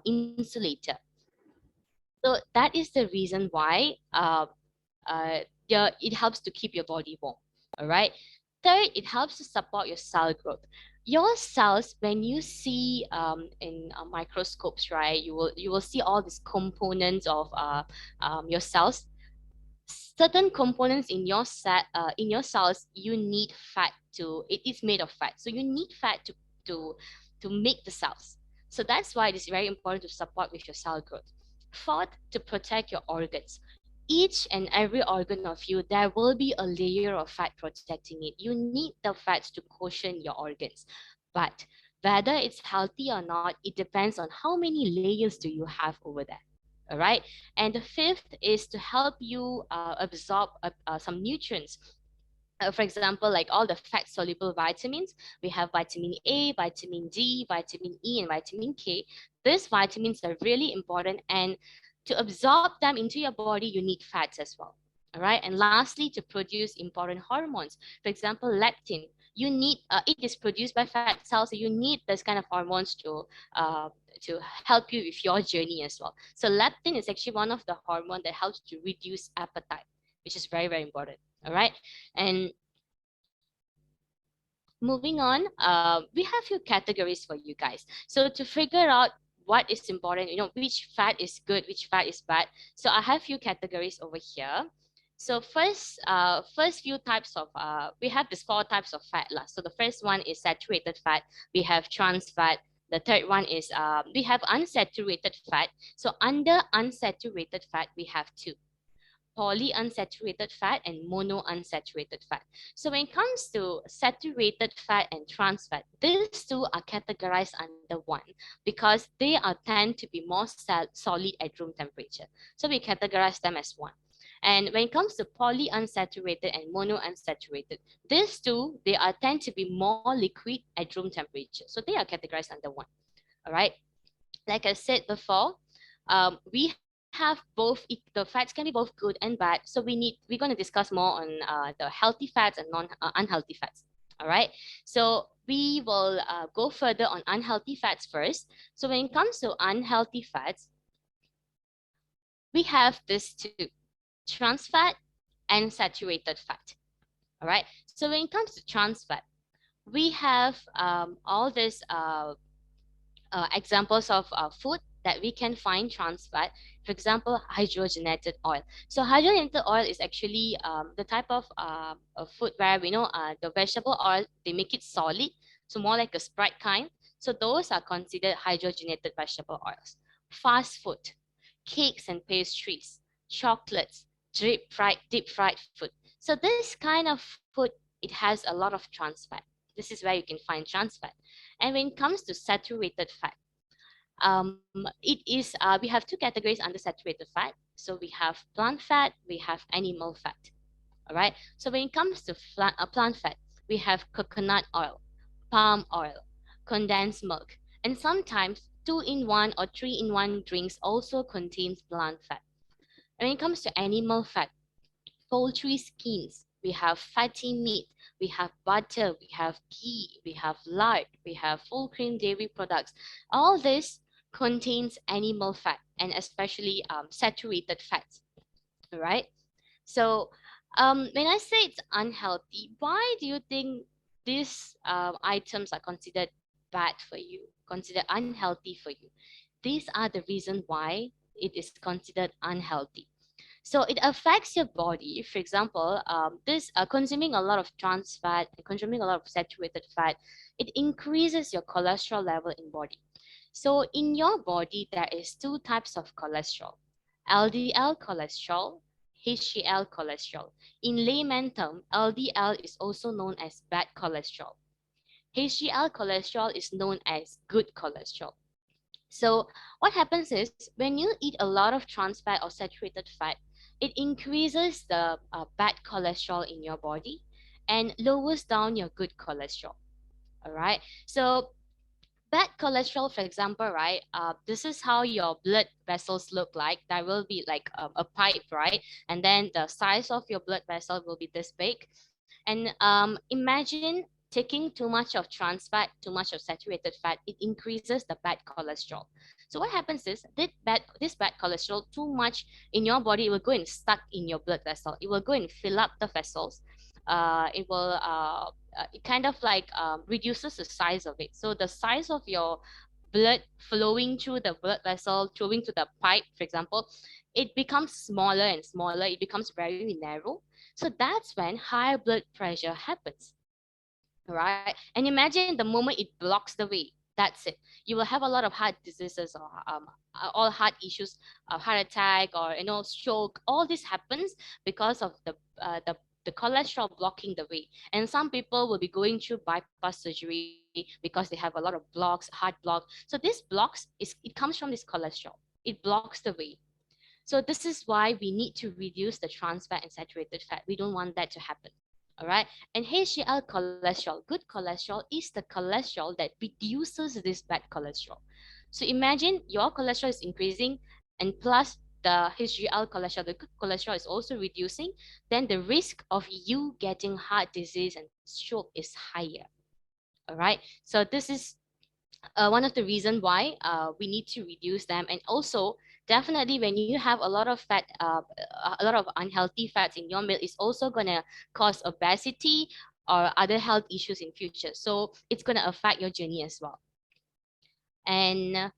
insulator. So that is the reason why it helps to keep your body warm. All right. Third, it helps to support your cell growth. Your cells, when you see in microscopes, right, you will see all these components of your cells. Certain components in your in your cells, you need fat to. It is made of fat, so you need fat to to make the cells. So that's why it is very important to support with your cell growth. Fourth, to protect your organs. Each and every organ of you, there will be a layer of fat protecting it. You need the fats to cushion your organs. But whether it's healthy or not, it depends on how many layers do you have over there. All right. And the fifth is to help you absorb some nutrients. For example, like all the fat soluble vitamins, we have vitamin A, vitamin D, vitamin E, and vitamin K. These vitamins are really important, and to absorb them into your body, you need fats as well. All right. And lastly, to produce important hormones. For example, leptin. You need it is produced by fat cells, so you need this kind of hormones to help you with your journey as well. So leptin is actually one of the hormone that helps to reduce appetite, which is very, very important. All right. And moving on, we have few categories for you guys. So to figure out what is important, which fat is good, which fat is bad. So I have few categories over here. So first few types of, we have these four types of fat. So the first one is saturated fat. We have trans fat. The third one is, we have unsaturated fat. So under unsaturated fat, we have two: polyunsaturated fat and monounsaturated fat. So when it comes to saturated fat and trans fat, these two are categorized under one because they are tend to be more solid at room temperature. So we categorize them as one. And when it comes to polyunsaturated and monounsaturated, these two, they are tend to be more liquid at room temperature. So they are categorized under one. All right. Like I said before, we have both, the fats can be both good and bad. So we're going to discuss more on the healthy fats and unhealthy fats. All right. So we will go further on unhealthy fats first. So when it comes to unhealthy fats, we have this two: trans fat and saturated fat. All right. So when it comes to trans fat, we have all these examples of food that we can find trans fat. For example, hydrogenated oil. So hydrogenated oil is actually the type of food where we know the vegetable oil, they make it solid, so more like a Sprite kind. So those are considered hydrogenated vegetable oils. Fast food, cakes and pastries, chocolates, deep fried food. So this kind of food, it has a lot of trans fat. This is where you can find trans fat. And when it comes to saturated fat, it is we have two categories under saturated fat. So we have plant fat, we have animal fat. All right. So when it comes to plant fat, we have coconut oil, palm oil, condensed milk, and sometimes 2-in-1 or 3-in-1 drinks also contains plant fat. When it comes to animal fat, poultry skins, we have fatty meat, we have butter, we have ghee, we have lard, we have full cream dairy products. All this contains animal fat and especially saturated fats. All right. So when I say it's unhealthy, why do you think these items are considered bad for you, considered unhealthy for you? These are the reason why it is considered unhealthy. So it affects your body. For example, this consuming a lot of trans fat and consuming a lot of saturated fat, it increases your cholesterol level in body. So in your body, there is two types of cholesterol: LDL cholesterol, HDL cholesterol. In layman term, LDL is also known as bad cholesterol. HDL cholesterol is known as good cholesterol. So what happens is when you eat a lot of trans fat or saturated fat, it increases the bad cholesterol in your body and lowers down your good cholesterol. All right. So bad cholesterol, for example, right? This is how your blood vessels look like. There will be like a pipe, right? And then the size of your blood vessel will be this big. And imagine taking too much of trans fat, too much of saturated fat, it increases the bad cholesterol. So what happens is that this bad cholesterol too much in your body, it will go and stuck in your blood vessel. It will go and fill up the vessels. It kind of like reduces the size of it. So the size of your blood flowing through the blood vessel, flowing to the pipe, for example, it becomes smaller and smaller. It becomes very narrow. So that's when high blood pressure happens, right? And imagine the moment it blocks the way, that's it. You will have a lot of heart diseases or all heart issues, heart attack, or stroke. All this happens because of the cholesterol blocking the way. And some people will be going through bypass surgery because they have a lot of blocks, heart block. So this blocks it comes from this cholesterol. It blocks the way. So this is why we need to reduce the trans fat and saturated fat. We don't want that to happen. All right. And HDL cholesterol, good cholesterol, is the cholesterol that reduces this bad cholesterol. So imagine your cholesterol is increasing, and plus the HDL cholesterol, the good cholesterol, is also reducing, then the risk of you getting heart disease and stroke is higher. All right. So this is one of the reason why we need to reduce them. And also, definitely, when you have a lot of fat, a lot of unhealthy fats in your meal, is also gonna cause obesity or other health issues in future. So it's gonna affect your journey as well. And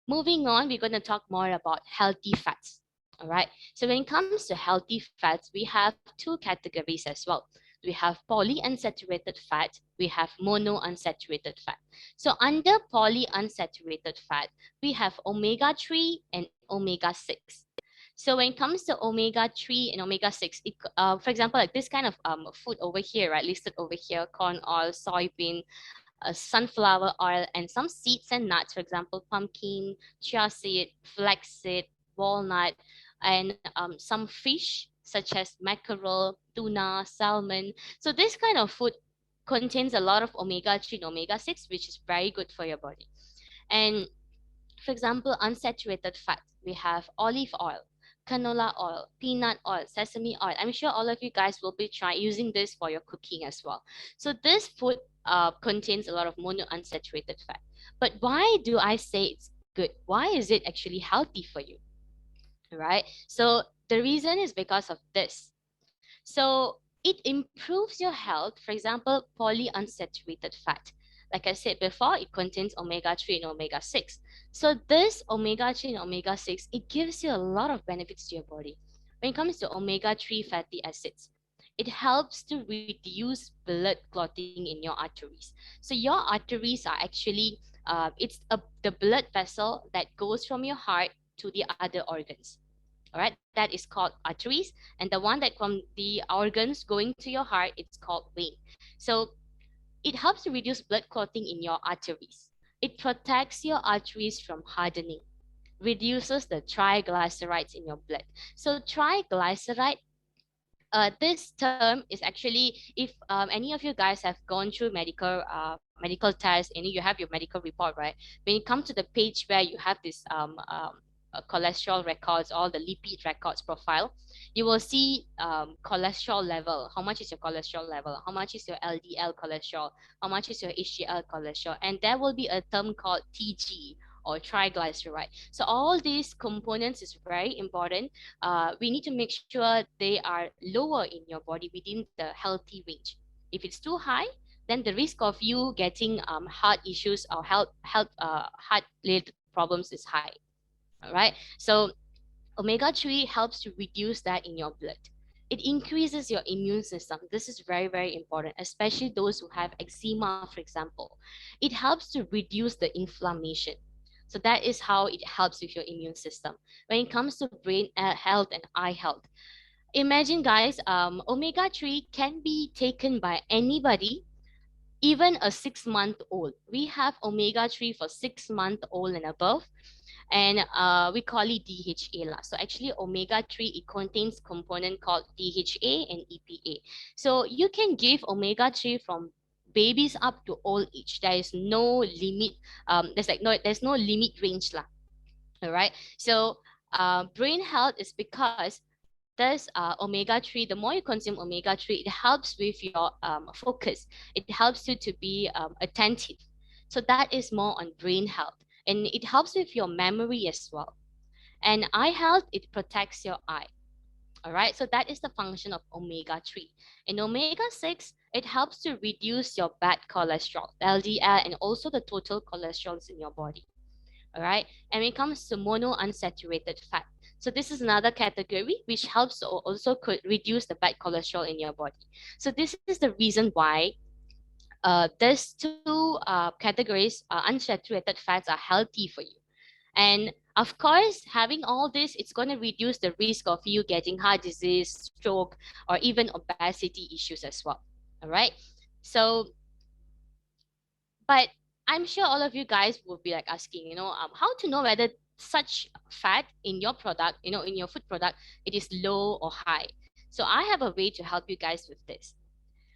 moving on, we're gonna talk more about healthy fats. All right. So when it comes to healthy fats, we have two categories as well. We have polyunsaturated fat, we have monounsaturated fat. So under polyunsaturated fat, we have omega-3 and omega-6. So when it comes to omega-3 and omega-6, for example, like this kind of food over here, right, listed over here, corn oil, soybean, sunflower oil, and some seeds and nuts, for example, pumpkin, chia seed, flaxseed, walnut, and some fish such as mackerel, tuna, salmon. So this kind of food contains a lot of omega-3 and omega-6, which is very good for your body. And for example, unsaturated fats, we have olive oil, canola oil, peanut oil, sesame oil. I'm sure all of you guys will be trying using this for your cooking as well. So this food contains a lot of monounsaturated fat. But why do I say it's good? Why is it actually healthy for you? Right? So the reason is because of this. So it improves your health. For example, polyunsaturated fat. Like I said before, it contains omega-3 and omega-6. So this omega-3 and omega-6, it gives you a lot of benefits to your body. When it comes to omega-3 fatty acids, it helps to reduce blood clotting in your arteries. So your arteries are actually, the blood vessel that goes from your heart to the other organs. All right, that is called arteries, and the one that from the organs going to your heart, it's called vein. So it helps to reduce blood clotting in your arteries. It protects your arteries from hardening, reduces the triglycerides in your blood. So triglyceride, this term is actually, if any of you guys have gone through medical tests and you have your medical report, right? When you come to the page where you have this cholesterol records, all the lipid records profile, you will see cholesterol level. How much is your cholesterol level? How much is your LDL cholesterol? How much is your HDL cholesterol? And there will be a term called TG or triglyceride. So all these components is very important. We need to make sure they are lower in your body within the healthy range. If it's too high, then the risk of you getting heart issues or heart related problems is high. All right. So omega-3 helps to reduce that in your blood. It increases your immune system. This is very, very important, especially those who have eczema, for example. It helps to reduce the inflammation. So that is how it helps with your immune system. When it comes to brain health and eye health, imagine guys, omega-3 can be taken by anybody, even a 6-month old. We have omega-3 for 6-month old and above, and we call it DHA lah. So actually omega-3, it contains component called DHA and EPA. So you can give omega-3 from babies up to old age. There is no limit. There's no limit range lah. All right. So brain health is because this omega-3, the more you consume omega-3, it helps with your focus. It helps you to be attentive. So that is more on brain health. and it helps with your memory as well. And eye health, it protects your eye. All right, so that is the function of omega-3. And omega-6, it helps to reduce your bad cholesterol, LDL, and also the total cholesterols in your body. All right, and when it comes to monounsaturated fat, so this is another category which helps to also could reduce the bad cholesterol in your body. So this is the reason why these two categories, unsaturated fats, are healthy for you. And of course, having all this, it's going to reduce the risk of you getting heart disease, stroke, or even obesity issues as well. All right. So, but I'm sure all of you guys will be like asking, how to know whether such fat in your product, in your food product, it is low or high. So I have a way to help you guys with this.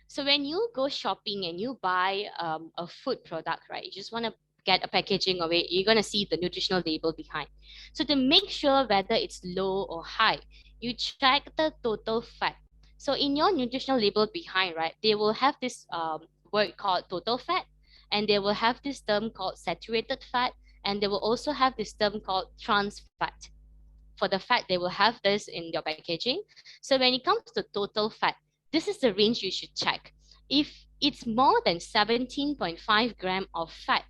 So when you go shopping and you buy a food product, right, you just want to get a packaging of it, you're going to see the nutritional label behind. So to make sure whether it's low or high, you check the total fat. So in your nutritional label behind, right, they will have this word called total fat, and they will have this term called saturated fat, and they will also have this term called trans fat. For the fat, they will have this in your packaging. So when it comes to total fat, this is the range you should check. If it's more than 17.5 gram of fat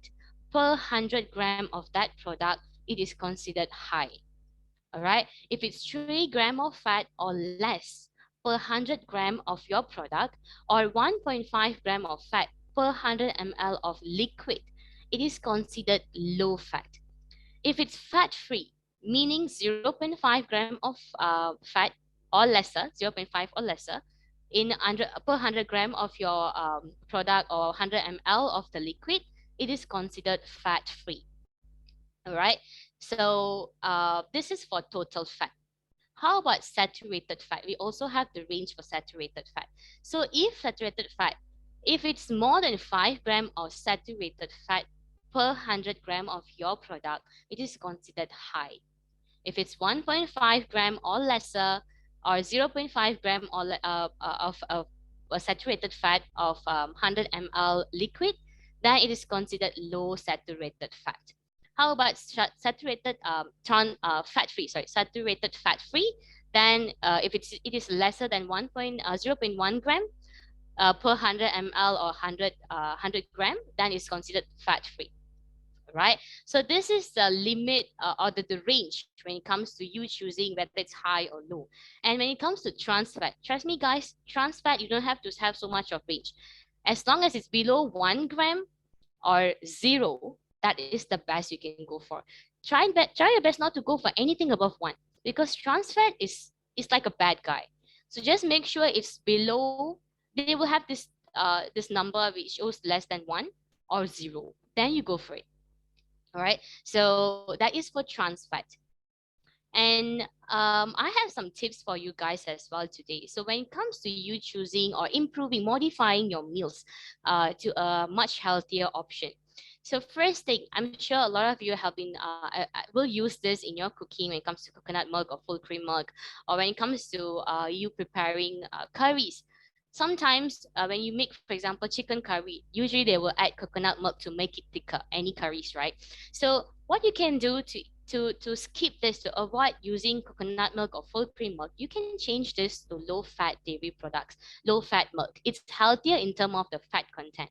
per 100 gram of that product, it is considered high. All right. If it's 3 gram of fat or less per 100 gram of your product, or 1.5 gram of fat per 100 ml of liquid, it is considered low fat. If it's fat-free, meaning 0.5 gram of fat or lesser, 0.5 or lesser, in per 100 gram of your product or 100 ml of the liquid, it is considered fat-free. All right. So this is for total fat. How about saturated fat? We also have the range for saturated fat. So if saturated fat, if it's more than 5 gram of saturated fat per 100 gram of your product, it is considered high. If it's 1.5 gram or lesser, or 0.5 gram or of saturated fat of 100 ml liquid, then it is considered low saturated fat. How about saturated fat-free? Sorry, saturated fat-free. Then if it is lesser than 0.1 gram per 100 ml or 100 gram, then it's considered fat-free. Right? So this is the limit or the range when it comes to you choosing whether it's high or low. And when it comes to trans fat, trust me guys, trans fat, you don't have to have so much of range. As long as it's below 1 gram or 0, that is the best you can go for. Try your best not to go for anything above 1, because trans fat is like a bad guy. So just make sure it's below, they will have this number which shows less than 1 or 0. Then you go for it. All right. So that is for trans fat. And I have some tips for you guys as well today. So when it comes to you choosing or improving, modifying your meals to a much healthier option. So first thing, I'm sure a lot of you have been will use this in your cooking when it comes to coconut milk or full cream milk, or when it comes to you preparing curries. Sometimes when you make, for example, chicken curry, usually they will add coconut milk to make it thicker, any curries, right? So what you can do to skip this, to avoid using coconut milk or full cream milk, you can change this to low fat dairy products, low fat milk. It's healthier in terms of the fat content,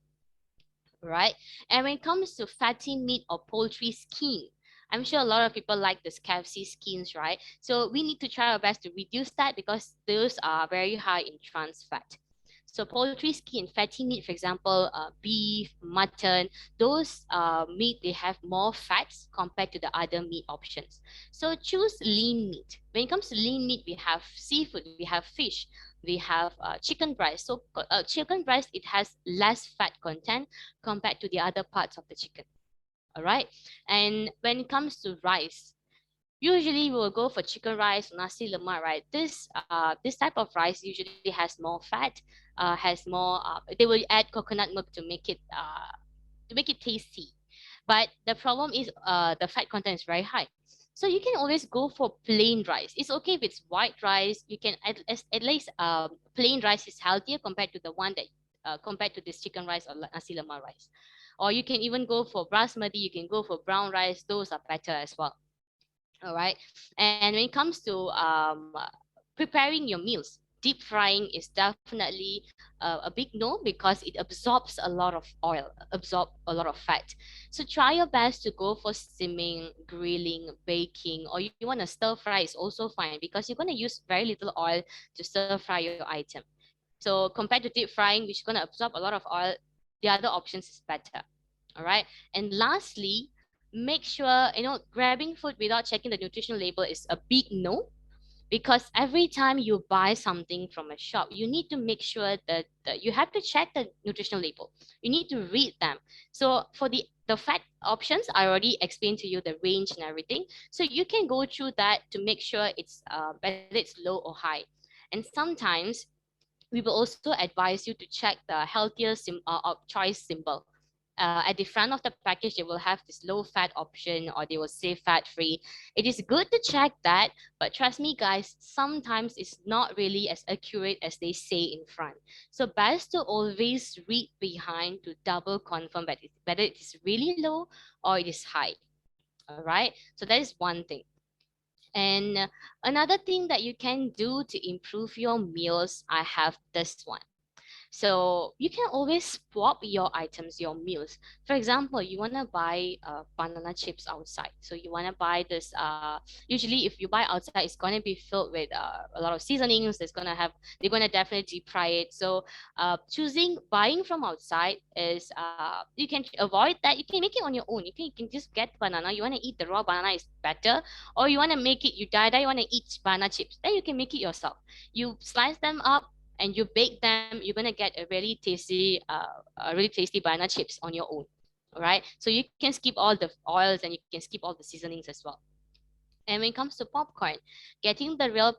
right? And when it comes to fatty meat or poultry skin, I'm sure a lot of people like this KFC skins, right? So we need to try our best to reduce that, because those are very high in trans fat. So poultry skin, fatty meat, for example, beef, mutton, those meat, they have more fats compared to the other meat options. So choose lean meat. When it comes to lean meat, we have seafood, we have fish, we have chicken breast. So chicken breast, it has less fat content compared to the other parts of the chicken. All right. And when it comes to rice, usually we will go for chicken rice, nasi lemak, right? This type of rice usually has more fat, has more. They will add coconut milk to make it tasty. But the problem is the fat content is very high. So you can always go for plain rice. It's okay if it's white rice. You can at least plain rice is healthier compared to the one that compared to this chicken rice or nasi lemak rice. or you can even go for basmati, you can go for brown rice, those are better as well. All right. And when it comes to preparing your meals, deep frying is definitely a big no, because it absorbs a lot of oil, absorb a lot of fat. So try your best to go for steaming, grilling, baking, or you want to stir fry is also fine, because you're going to use very little oil to stir fry your item. So compared to deep frying, which is going to absorb a lot of oil, the other options is better. All right. And lastly, make sure, grabbing food without checking the nutritional label is a big no, because every time you buy something from a shop, you need to make sure that you have to check the nutritional label. You need to read them. So for the fat options, I already explained to you the range and everything. So you can go through that to make sure it's whether it's low or high. And sometimes we will also advise you to check the healthier choice symbol. At the front of the package, they will have this low fat option, or they will say fat free. It is good to check that, but trust me, guys, sometimes it's not really as accurate as they say in front. So best to always read behind to double confirm that whether it is really low or it is high. All right. So that is one thing. And another thing that you can do to improve your meals, I have this one. So you can always swap your items, your meals. For example, you want to buy banana chips outside. So you want to buy this. Usually, if you buy outside, it's going to be filled with a lot of seasonings. They're going to definitely deep fry it. So choosing buying from outside is you can avoid that. You can make it on your own. You can just get banana. You want to eat the raw banana is better, or you want to make it. You die. You want to eat banana chips. Then you can make it yourself. You slice them up and you bake them, you're gonna get a really tasty banana chips on your own. All right. So you can skip all the oils and you can skip all the seasonings as well. And when it comes to popcorn, getting the real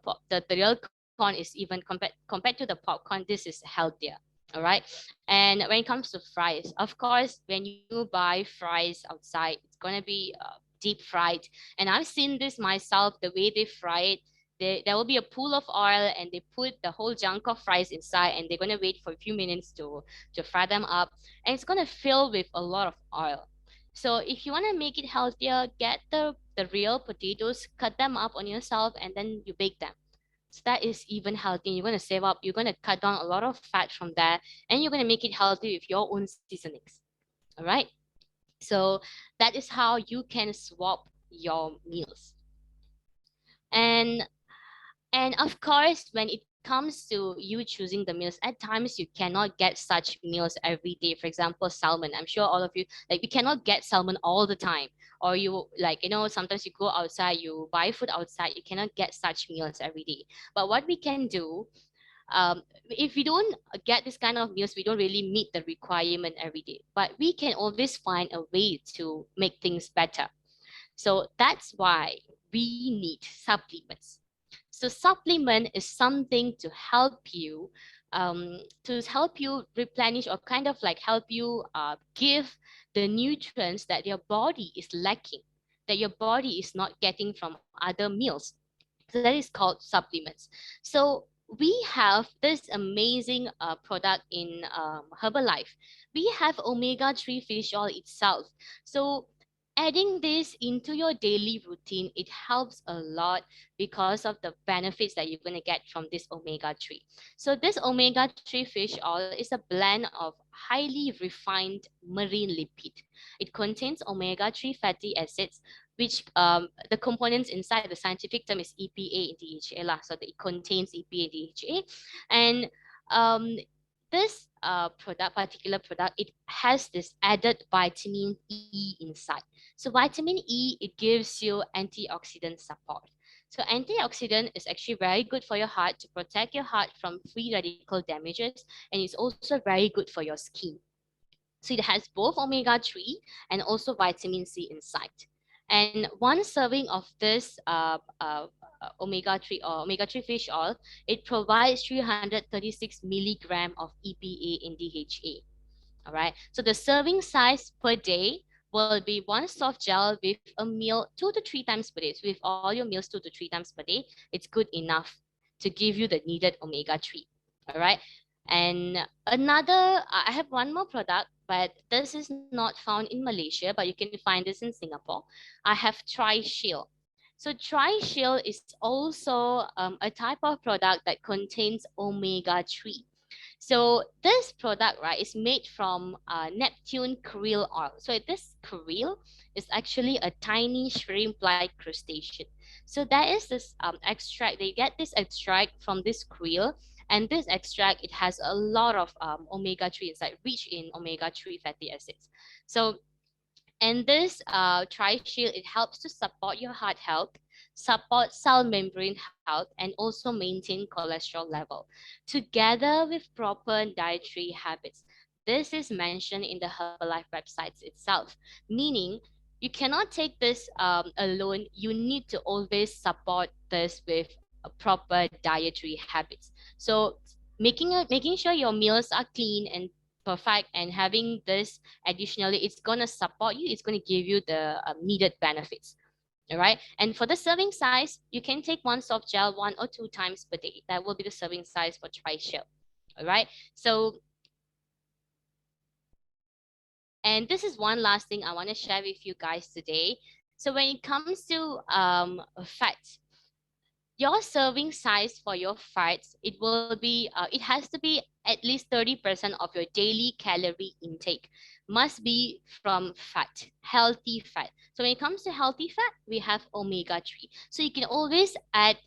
corn is even compared to the popcorn, this is healthier. All right. And when it comes to fries, of course, when you buy fries outside, it's gonna be deep fried. And I've seen this myself, the way they fry it. There will be a pool of oil and they put the whole junk of fries inside and they're going to wait for a few minutes to fry them up, and it's going to fill with a lot of oil. So if you want to make it healthier, get the real potatoes, cut them up on yourself, and then you bake them. So that is even healthy. You're going to save up, you're going to cut down a lot of fat from there, and you're going to make it healthy with your own seasonings. All right. So that is how you can swap your meals. And And of course, when it comes to you choosing the meals, at times you cannot get such meals every day. For example, salmon. I'm sure all of you, like, we cannot get salmon all the time. Or you, like, sometimes you go outside, you buy food outside, you cannot get such meals every day. But what we can do, if we don't get this kind of meals, we don't really meet the requirement every day. But we can always find a way to make things better. So that's why we need supplements. So supplement is something to help you replenish, or kind of like help you give the nutrients that your body is lacking, that your body is not getting from other meals. So that is called supplements. So we have this amazing product in Herbalife. We have omega-3 fish oil itself. So adding this into your daily routine, it helps a lot because of the benefits that you're going to get from this omega-3. So this omega-3 fish oil is a blend of highly refined marine lipid. It contains omega-3 fatty acids, which the components inside, the scientific term is EPA and DHA lah. So that it contains EPA and DHA. And this particular product, it has this added vitamin E inside. So vitamin E, it gives you antioxidant support. So antioxidant is actually very good for your heart, to protect your heart from free radical damages, and it's also very good for your skin. So it has both omega-3 and also vitamin C inside. And one serving of this omega-3 or omega-3 fish oil, it provides 336 milligram of EPA and DHA. All right. So the serving size per day will be one soft gel with a meal 2 to 3 times per day. So with all your meals 2 to 3 times per day, it's good enough to give you the needed omega-3. All right. And I have one more product but this is not found in Malaysia, but you can find this in Singapore. I have TriShield. So TriShield is also a type of product that contains omega-3. So this product, right, is made from Neptune krill oil. So this krill is actually a tiny shrimp-like crustacean. So there is this extract. They get this extract from this krill, and this extract, it has a lot of omega-3 inside, rich in omega-3 fatty acids. So, and this tri-shield, it helps to support your heart health, support cell membrane health, and also maintain cholesterol level, together with proper dietary habits. This is mentioned in the Herbalife websites itself, meaning you cannot take this alone. You need to always support this with proper dietary habits. So making sure your meals are clean and perfect, and having this additionally, it's going to support you, it's going to give you the needed benefits. All right, and for the serving size, you can take one soft gel 1 or 2 times per day. That will be the serving size for tri-shield. All right, so, and this is one last thing I want to share with you guys today. So when it comes to fat, your serving size for your fats, it will be it has to be at least 30% of your daily calorie intake must be from fat, healthy fat. So when it comes to healthy fat, we have omega-3. So you can always add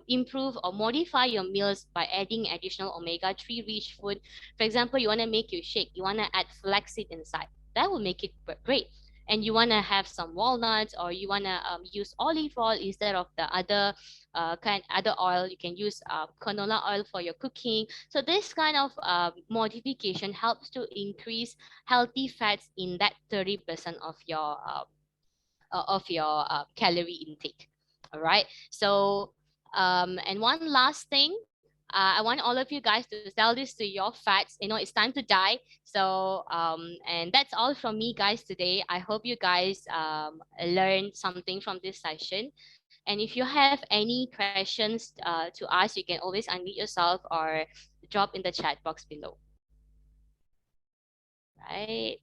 improve or modify your meals by adding additional omega-3 rich food. For example, you want to make your shake, you want to add flaxseed inside, that will make it great. And you want to have some walnuts, or you want to use olive oil instead of the other oil. You can use canola oil for your cooking. So this kind of modification helps to increase healthy fats in that 30% of your calorie intake. All right. So and one last thing, I want all of you guys to tell this to your fats. It's time to die. So and that's all from me, guys, today. I hope you guys learned something from this session. And if you have any questions to ask, you can always unmute yourself or drop in the chat box below. Right.